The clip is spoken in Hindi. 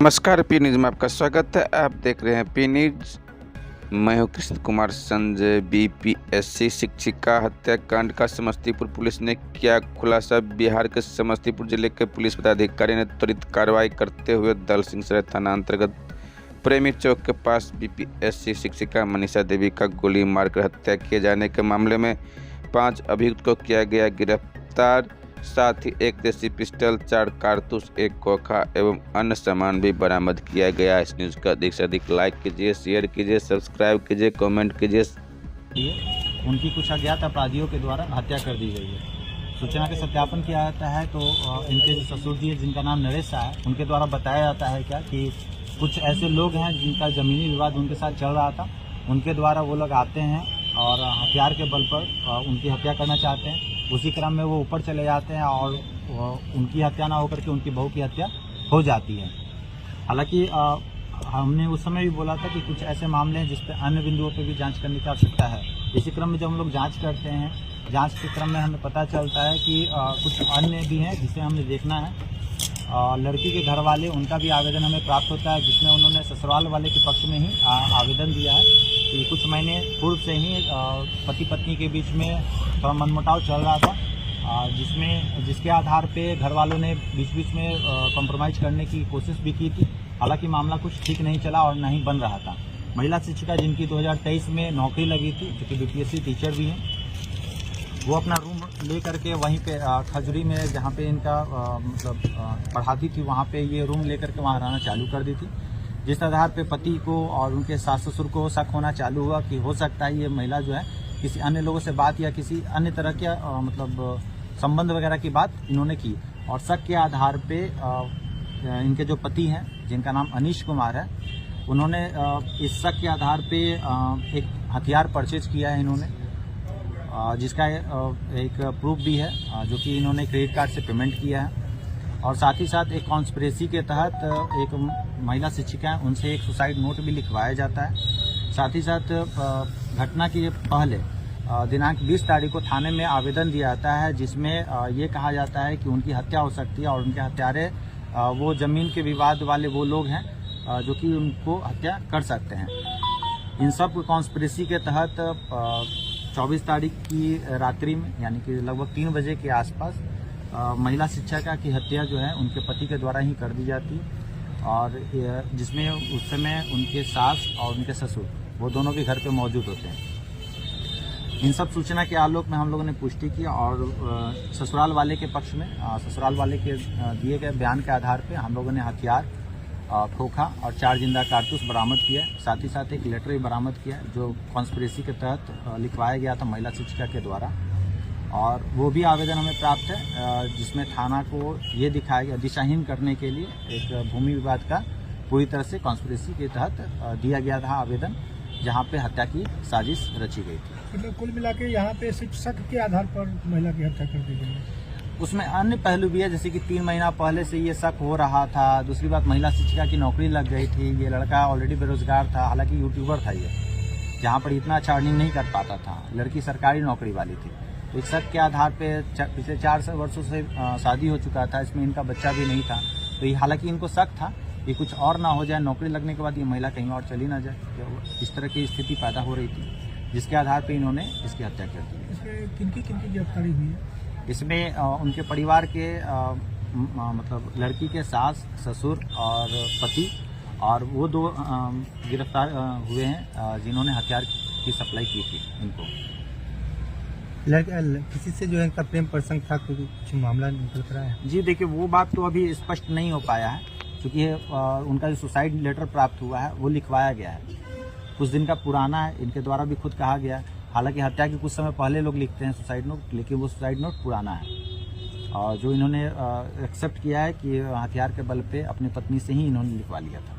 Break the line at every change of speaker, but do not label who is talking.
नमस्कार, पी न्यूज़ में आपका स्वागत है। आप देख रहे हैं पी न्यूज़। मैं हूं कृष्ण कुमार संजय। बीपीएससी शिक्षिका हत्याकांड का समस्तीपुर पुलिस ने किया खुलासा। बिहार के समस्तीपुर जिले के पुलिस पदाधिकारी ने त्वरित कार्रवाई करते हुए दलसिंहसराय थाना अंतर्गत प्रेमी चौक के पास बीपीएससी शिक्षिका मनीषा देवी का गोली मारकर हत्या किए जाने के मामले में 5 अभियुक्त को किया गया गिरफ्तार। साथ ही एक देसी पिस्टल, 4 कारतूस, 1 खोखा एवं अन्य सामान भी बरामद किया गया। इस न्यूज़ का अधिक से अधिक लाइक कीजिए, शेयर कीजिए, सब्सक्राइब कीजिए, कमेंट कीजिए।
उनकी कुछ अज्ञात अपराधियों के द्वारा हत्या कर दी गई है। सूचना के सत्यापन किया जाता है तो इनके जो ससुर जी जिनका नाम नरेश है, उनके द्वारा बताया जाता है कि कुछ ऐसे लोग हैं जिनका ज़मीनी विवाद उनके साथ चल रहा था। उनके द्वारा वो लोग आते हैं और हथियार के बल पर उनकी हत्या करना चाहते हैं। उसी क्रम में वो ऊपर चले जाते हैं और उनकी हत्या ना होकर के उनकी बहू की हत्या हो जाती है। हालांकि हमने उस समय भी बोला था कि कुछ ऐसे मामले हैं जिस पे अन्य बिंदुओं पे भी जांच करने की आवश्यकता है। इसी क्रम में जब हम लोग जांच करते हैं, जांच के क्रम में हमें पता चलता है कि कुछ अन्य भी हैं जिसे हमें देखना है। लड़की के घर वाले, उनका भी आवेदन हमें प्राप्त होता है, जिसमें उन्होंने ससुराल वाले के पक्ष में ही आवेदन दिया है कि कुछ महीने पूर्व से ही पति पत्नी के बीच में थोड़ा मनमुटाव चल रहा था, जिसके आधार पे घर वालों ने बीच बीच में कॉम्प्रोमाइज़ करने की कोशिश भी की थी। हालांकि मामला कुछ ठीक नहीं चला और ना ही बन रहा था। महिला शिक्षिका जिनकी 2023 में नौकरी लगी थी, जो कि बीपीएससी टीचर भी हैं, वो अपना रूम ले करके वहीं पे खजूरी में जहाँ पे इनका पढ़ाती थी, वहाँ पे ये रूम ले करके वहाँ रहना चालू कर दी थी। जिस आधार पे पति को और उनके सास ससुर को शक होना चालू हुआ कि हो सकता है ये महिला जो है किसी अन्य लोगों से बात या किसी अन्य तरह के संबंध वगैरह की बात इन्होंने की। और शक के आधार पे इनके जो पति हैं, जिनका नाम अनीश कुमार है, उन्होंने इस शक के आधार पे एक हथियार परचेज किया है इन्होंने, जिसका एक प्रूफ भी है, जो कि इन्होंने क्रेडिट कार्ड से पेमेंट किया है। और साथ ही साथ एक कॉन्स्पिरेसी के तहत एक महिला शिक्षिका है, उनसे एक सुसाइड नोट भी लिखवाया जाता है। साथ ही साथ घटना के पहले दिनांक 20 तारीख को थाने में आवेदन दिया जाता है, जिसमें ये कहा जाता है कि उनकी हत्या हो सकती है और उनके हत्यारे वो ज़मीन के विवाद वाले वो लोग हैं जो कि उनको हत्या कर सकते हैं। इन सब कॉन्स्पिरेसी के तहत 24 तारीख की रात्रि में, यानी कि लगभग 3 बजे के आसपास महिला शिक्षिका की हत्या जो है उनके पति के द्वारा ही कर दी जाती है। और जिसमें उस समय उनके सास और उनके ससुर वो दोनों भी घर पे मौजूद होते हैं। इन सब सूचना के आलोक में हम लोगों ने पुष्टि की और ससुराल वाले के पक्ष में ससुराल वाले के दिए गए बयान के आधार पे हम लोगों ने हथियार, खोखा और 4 जिंदा कारतूस बरामद किया। साथ ही साथ एक लेटर भी बरामद किया जो कॉन्स्पिरेसी के तहत लिखवाया गया था महिला शिक्षिका के द्वारा। और वो भी आवेदन हमें प्राप्त है, जिसमें थाना को ये दिखाया गया दिशाहीन करने के लिए एक भूमि विवाद का पूरी तरह से कॉन्स्पिरेसी के तहत दिया गया था आवेदन, जहाँ पे हत्या की साजिश रची गई थी।
मतलब कुल मिला के यहाँ पे सिर्फ शक के आधार पर महिला की हत्या कर दी गई है।
उसमें अन्य पहलू भी है, जैसे कि 3 महीना पहले से ये शक हो रहा था। दूसरी बात, महिला शिक्षिका की नौकरी लग गई थी, ये लड़का ऑलरेडी बेरोजगार था, हालांकि यूट्यूबर था ये, जहाँ पर इतना अच्छा अर्निंग नहीं कर पाता था। लड़की सरकारी नौकरी वाली थी। तो इस शक के आधार पे पिछले 4 वर्षों से शादी हो चुका था, इसमें इनका बच्चा भी नहीं था। तो हालांकि इनको शक था कि कुछ और ना हो जाए, नौकरी लगने के बाद ये महिला कहीं और चली ना जाए, इस तरह की स्थिति पैदा हो रही थी, जिसके आधार पे इन्होंने इसकी हत्या कर दी।
इसमें किनकी गिरफ्तारी हुई है?
इसमें उनके परिवार के मतलब लड़की के सास, ससुर और पति, और वो 2 गिरफ्तार हुए हैं जिन्होंने हथियार की सप्लाई की थी इनको।
किसी से जो है इनका प्रेम प्रसंग था, कुछ मामला निकल कर आया है?
जी देखिए, वो बात तो अभी स्पष्ट नहीं हो पाया है, क्योंकि उनका जो सुसाइड लेटर प्राप्त हुआ है वो लिखवाया गया है, कुछ दिन का पुराना है। इनके द्वारा भी खुद कहा गया, हालांकि हत्या के कुछ समय पहले लोग लिखते हैं सुसाइड नोट, लेकिन वो सुसाइड नोट पुराना है। और जो इन्होंने एक्सेप्ट किया है कि हथियार के बल पे अपनी पत्नी से ही इन्होंने लिखवा लिया था।